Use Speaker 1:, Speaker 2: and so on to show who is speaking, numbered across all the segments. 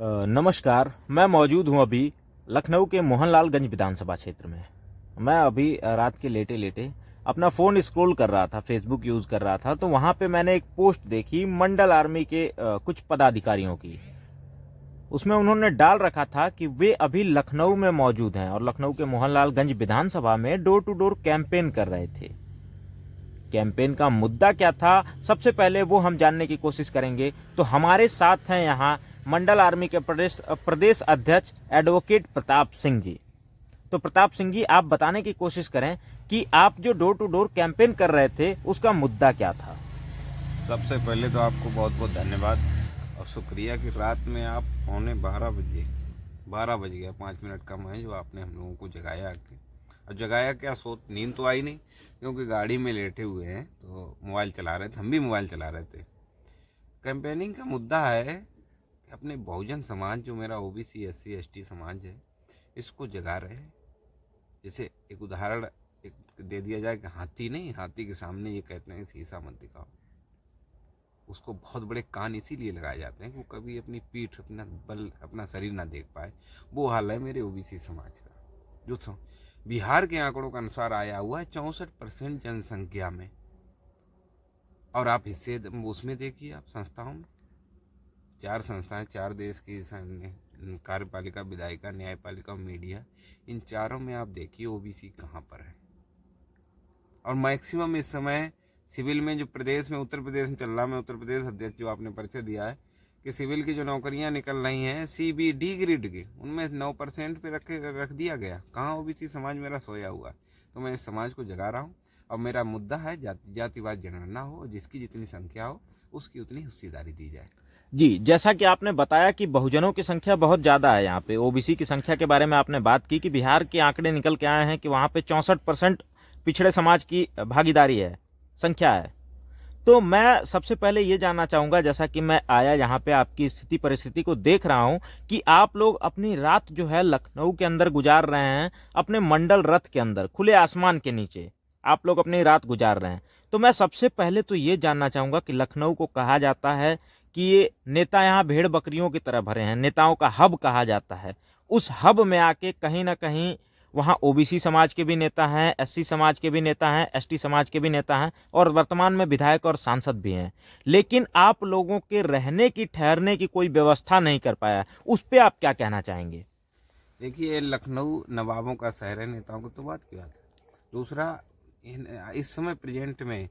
Speaker 1: नमस्कार। मैं मौजूद हूं अभी लखनऊ के मोहनलालगंज विधानसभा क्षेत्र में। मैं अभी रात के लेटे लेटे अपना फ़ोन स्क्रॉल कर रहा था, फेसबुक यूज़ कर रहा था, तो वहां पे मैंने एक पोस्ट देखी मंडल आर्मी के कुछ पदाधिकारियों की। उसमें उन्होंने डाल रखा था कि वे अभी लखनऊ में मौजूद हैं और लखनऊ के मोहनलालगंज विधानसभा में डोर टू डोर कैंपेन कर रहे थे। कैंपेन का मुद्दा क्या था, सबसे पहले वो हम जानने की कोशिश करेंगे। तो हमारे साथ हैं यहाँ मंडल आर्मी के प्रदेश अध्यक्ष एडवोकेट प्रताप सिंह जी। तो प्रताप सिंह जी, आप बताने की कोशिश करें कि आप जो डोर टू डोर कैंपेन कर रहे थे उसका मुद्दा क्या था।
Speaker 2: सबसे पहले तो आपको बहुत बहुत धन्यवाद और शुक्रिया कि रात में आप 12 बज गया 5 मिनट कम है जो आपने हम लोगों को जगाया आके। और जगाया क्या, नींद तो आई नहीं क्योंकि गाड़ी में लेटे हुए हैं तो मोबाइल चला रहे थे, हम भी मोबाइल चला रहे थे। कैंपेनिंग का मुद्दा है कि अपने बहुजन समाज जो मेरा ओबीसी SC ST समाज है इसको जगा रहे हैं। जैसे एक उदाहरण दे दिया जाए कि हाथी के सामने ये कहते हैं शीशा मत दिखाओ। उसको बहुत बड़े कान इसीलिए लगाए जाते हैं कि वो कभी अपनी पीठ, अपना बल, अपना शरीर ना देख पाए। वो हाल है मेरे ओबीसी समाज का, जो बिहार के आंकड़ों के अनुसार आया हुआ है 64% जनसंख्या में। और आप हिस्से उसमें देखिए, आप संस्थाओं में 4 संस्थाएं, 4 देश की कार्यपालिका, विधायिका, न्यायपालिका और मीडिया, इन चारों में आप देखिए ओबीसी कहाँ पर है। और मैक्सिमम इस समय सिविल में जो प्रदेश में, उत्तर प्रदेश में चल रहा, मैं उत्तर प्रदेश अध्यक्ष जो आपने परिचय दिया है कि सिविल की जो नौकरियां निकल रही हैं CBD ग्रेड की, उनमें 9% पे रख दिया गया। कहाँ ओबीसी समाज मेरा सोया हुआ है। तो मैं इस समाज को जगा रहा हूँ और मेरा मुद्दा है जातिवाद जनगणना हो, जिसकी जितनी संख्या हो उसकी उतनी हिस्सेदारी दी जाए।
Speaker 1: जी, जैसा कि आपने बताया कि बहुजनों की संख्या बहुत ज़्यादा है यहाँ पे। ओबीसी की संख्या के बारे में आपने बात की कि बिहार के आंकड़े निकल के आए हैं कि वहाँ पे 64% पिछड़े समाज की भागीदारी है, संख्या है। तो मैं सबसे पहले ये जानना चाहूँगा, जैसा कि मैं आया यहाँ पे आपकी स्थिति परिस्थिति को देख रहा हूँ कि आप लोग अपनी रात जो है लखनऊ के अंदर गुजार रहे हैं, अपने मंडल रथ के अंदर खुले आसमान के नीचे आप लोग अपनी रात गुजार रहे हैं। तो मैं सबसे पहले तो ये जानना चाहूँगा कि लखनऊ को कहा जाता है कि ये नेता यहाँ भेड़ बकरियों की तरह भरे हैं, नेताओं का हब कहा जाता है। उस हब में आके कहीं ना कहीं वहाँ ओबीसी समाज के भी नेता हैं, SC समाज के भी नेता हैं, ST समाज के भी नेता हैं और वर्तमान में विधायक और सांसद भी हैं। लेकिन आप लोगों के रहने की, ठहरने की कोई व्यवस्था नहीं कर पाया। उस पर आप क्या कहना चाहेंगे?
Speaker 2: देखिए, लखनऊ नवाबों का शहर है, नेताओं को तो बात की बात है। दूसरा, इस समय प्रेजेंट में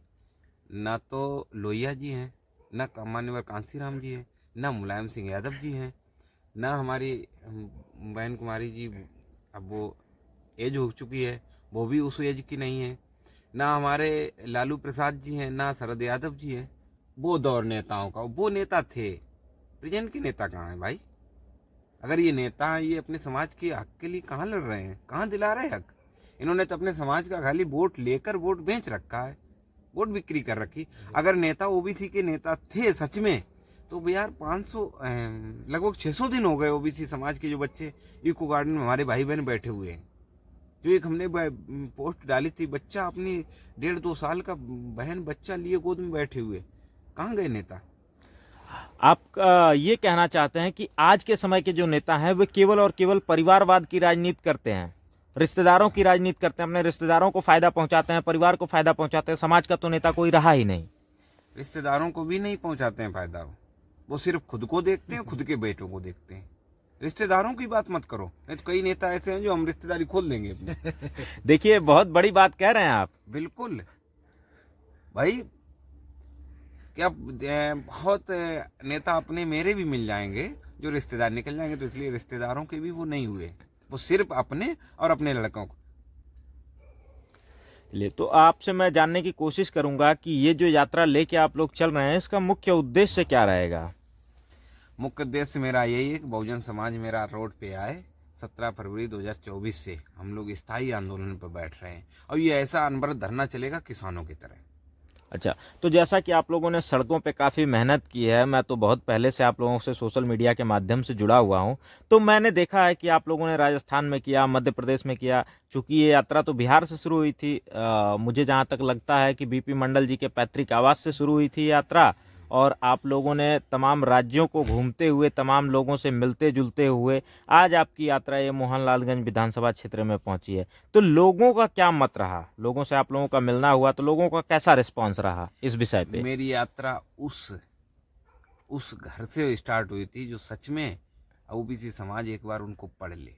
Speaker 2: ना तो लोहिया जी हैं, ना मान्यवर कांसीराम जी हैं, ना मुलायम सिंह यादव जी हैं, ना हमारी बहन कुमारी जी, अब वो एज हो चुकी है, वो भी उस एज की नहीं है, ना हमारे लालू प्रसाद जी हैं, ना शरद यादव जी हैं। वो दौर नेताओं का, वो नेता थे। प्रेजेंट के नेता कहाँ हैं भाई? अगर ये नेता हैं, ये अपने समाज के हक के लिए कहाँ लड़ रहे हैं, कहाँ दिला रहे हक? इन्होंने तो अपने समाज का खाली वोट लेकर वोट बेच रखा है, वोट बिक्री कर रखी। अगर नेता ओबीसी के नेता थे सच में, तो यार 500 लगभग 600 दिन हो गए ओबीसी समाज के जो बच्चे इको गार्डन में हमारे भाई बहन बैठे हुए हैं। जो एक हमने पोस्ट डाली थी, बच्चा अपनी 1.5-2 साल का बहन बच्चा लिए गोद में बैठे हुए, कहाँ गए नेता?
Speaker 1: आप ये कहना चाहते हैं कि आज के समय के जो नेता हैं वे केवल और केवल परिवारवाद की राजनीति करते हैं, रिश्तेदारों की राजनीति करते हैं, अपने रिश्तेदारों को फायदा पहुंचाते हैं, परिवार को फायदा पहुंचाते हैं। समाज का तो नेता कोई रहा ही नहीं।
Speaker 2: रिश्तेदारों को भी नहीं पहुंचाते हैं फायदा, वो सिर्फ खुद को देखते हैं, खुद के बेटों को देखते हैं। रिश्तेदारों की बात मत करो, नहीं तो कई नेता ऐसे हैं जो हम रिश्तेदारी खोल देंगे अपनी।
Speaker 1: देखिए, बहुत बड़ी बात कह रहे हैं आप।
Speaker 2: बिल्कुल भाई, क्या बहुत नेता अपने मेरे भी मिल जाएंगे जो रिश्तेदार निकल जाएंगे, तो इसलिए रिश्तेदारों के भी वो नहीं हुए, वो सिर्फ अपने और अपने लड़कों को।
Speaker 1: ले तो आपसे मैं जानने की कोशिश करूंगा कि ये जो यात्रा लेके आप लोग चल रहे हैं, इसका मुख्य उद्देश्य क्या रहेगा?
Speaker 2: मुख्य उद्देश्य मेरा यही है कि बहुजन समाज मेरा रोड पे आए। 17 फरवरी 2024 से हम लोग स्थायी आंदोलन पर बैठ रहे हैं और ये ऐसा अनवरत धरना चलेगा किसानों की तरह।
Speaker 1: अच्छा, तो जैसा कि आप लोगों ने सड़कों पे काफ़ी मेहनत की है, मैं तो बहुत पहले से आप लोगों से सोशल मीडिया के माध्यम से जुड़ा हुआ हूं, तो मैंने देखा है कि आप लोगों ने राजस्थान में किया, मध्य प्रदेश में किया। चूँकि ये यात्रा तो बिहार से शुरू हुई थी, मुझे जहां तक लगता है कि BP मंडल जी के पैतृक आवास से शुरू हुई थी यात्रा और आप लोगों ने तमाम राज्यों को घूमते हुए, तमाम लोगों से मिलते जुलते हुए आज आपकी यात्रा ये मोहनलालगंज विधानसभा क्षेत्र में पहुंची है। तो लोगों का क्या मत रहा, लोगों से आप लोगों का मिलना हुआ तो लोगों का कैसा रिस्पॉन्स रहा इस विषय पे?
Speaker 2: मेरी यात्रा उस घर से स्टार्ट हुई थी जो सच में ओबीसी समाज एक बार उनको पढ़ ले।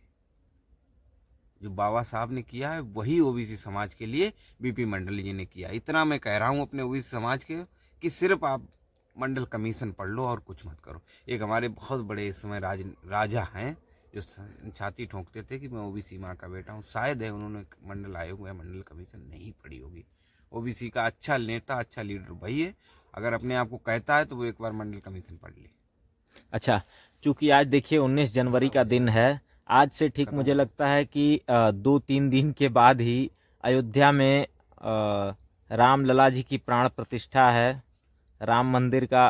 Speaker 2: जो बाबा साहब ने किया है वही ओबीसी समाज के लिए बीपी मंडल जी ने किया। इतना मैं कह रहा हूँ अपने ओबीसी समाज के कि सिर्फ आप मंडल कमीशन पढ़ लो और कुछ मत करो। एक हमारे बहुत बड़े इस समय राजा हैं जो छाती ठोंकते थे कि मैं ओबीसी माँ का बेटा हूँ। शायद है उन्होंने मंडल आयोग या मंडल कमीशन नहीं पढ़ी होगी। ओबीसी का अच्छा नेता, अच्छा लीडर वही है। अगर अपने आप को कहता है तो वो एक बार मंडल कमीशन पढ़ ले।
Speaker 1: अच्छा, चूंकि आज देखिए 19 जनवरी का दिन है, आज से ठीक मुझे लगता है कि 2-3 दिन के बाद ही अयोध्या में रामलला जी की प्राण प्रतिष्ठा है, राम मंदिर का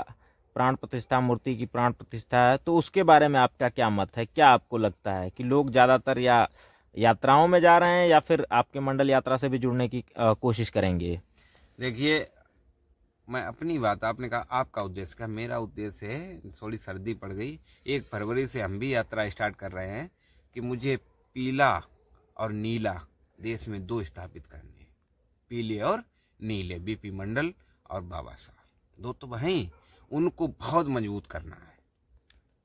Speaker 1: प्राण प्रतिष्ठा, मूर्ति की प्राण प्रतिष्ठा है। तो उसके बारे में आपका क्या मत है? क्या आपको लगता है कि लोग ज़्यादातर या यात्राओं में जा रहे हैं या फिर आपके मंडल यात्रा से भी जुड़ने की कोशिश करेंगे?
Speaker 2: देखिए, मैं अपनी बात, आपने कहा आपका उद्देश्य क्या, मेरा उद्देश्य है, थोड़ी सर्दी पड़ गई, 1 फरवरी से हम भी यात्रा स्टार्ट कर रहे हैं कि मुझे पीला और नीला देश में 2 स्थापित करने हैं। पीले और नीले, बीपी मंडल और बाबा साहब, 2 तो वहीं, उनको बहुत मजबूत करना है।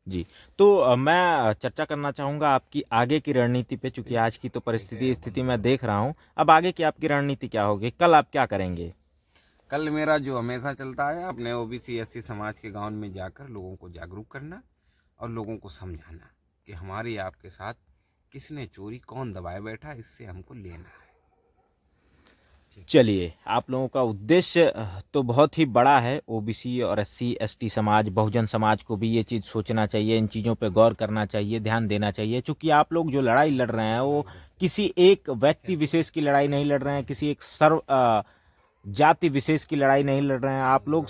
Speaker 1: जी, तो मैं चर्चा करना चाहूँगा आपकी आगे की रणनीति पे, चूँकि आज की तो स्थिति मैं देख रहा हूँ। अब आगे की आपकी रणनीति क्या होगी? कल आप क्या करेंगे?
Speaker 2: कल मेरा जो हमेशा चलता है, अपने ओबीसी एससी समाज के गांव में जाकर लोगों को जागरूक करना और लोगों को समझाना कि हमारी आपके साथ किसने चोरी, कौन दबाए बैठा, इससे हमको लेना है।
Speaker 1: चलिए, आप लोगों का उद्देश्य तो बहुत ही बड़ा है। ओबीसी और एससी एसटी समाज, बहुजन समाज को भी ये चीज़ सोचना चाहिए, इन चीज़ों पे गौर करना चाहिए, ध्यान देना चाहिए। चूँकि आप लोग जो लड़ाई लड़ रहे हैं वो किसी एक व्यक्ति विशेष की लड़ाई नहीं लड़ रहे हैं, किसी एक जाति विशेष की लड़ाई नहीं लड़ रहे हैं, आप लोग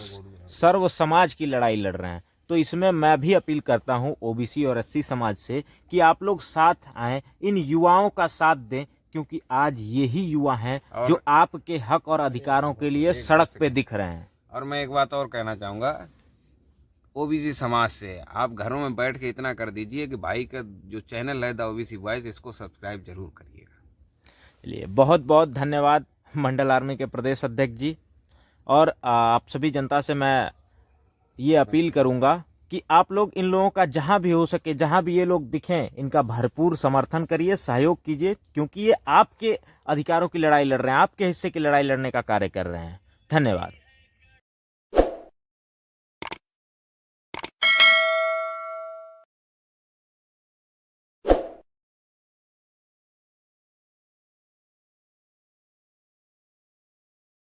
Speaker 1: सर्व समाज की लड़ाई लड़ रहे हैं। तो इसमें मैं भी अपील करता हूं ओबीसी और एससी समाज से कि आप लोग साथ आएं, इन युवाओं का साथ दें, क्योंकि आज यही युवा हैं जो आपके हक और अधिकारों के लिए सड़क पे दिख रहे हैं।
Speaker 2: और मैं एक बात और कहना चाहूँगा ओबीसी समाज से, आप घरों में बैठ के इतना कर दीजिए कि भाई का जो चैनल है द ओबीसी वॉइस, इसको सब्सक्राइब जरूर करिएगा।
Speaker 1: चलिए, बहुत बहुत धन्यवाद मंडल आर्मी के प्रदेश अध्यक्ष जी। और आप सभी जनता से मैं ये अपील करूंगा कि आप लोग इन लोगों का जहां भी हो सके, जहां भी ये लोग दिखें, इनका भरपूर समर्थन करिए, सहयोग कीजिए, क्योंकि ये आपके अधिकारों की लड़ाई लड़ रहे हैं, आपके हिस्से की लड़ाई लड़ने का कार्य कर रहे हैं। धन्यवाद।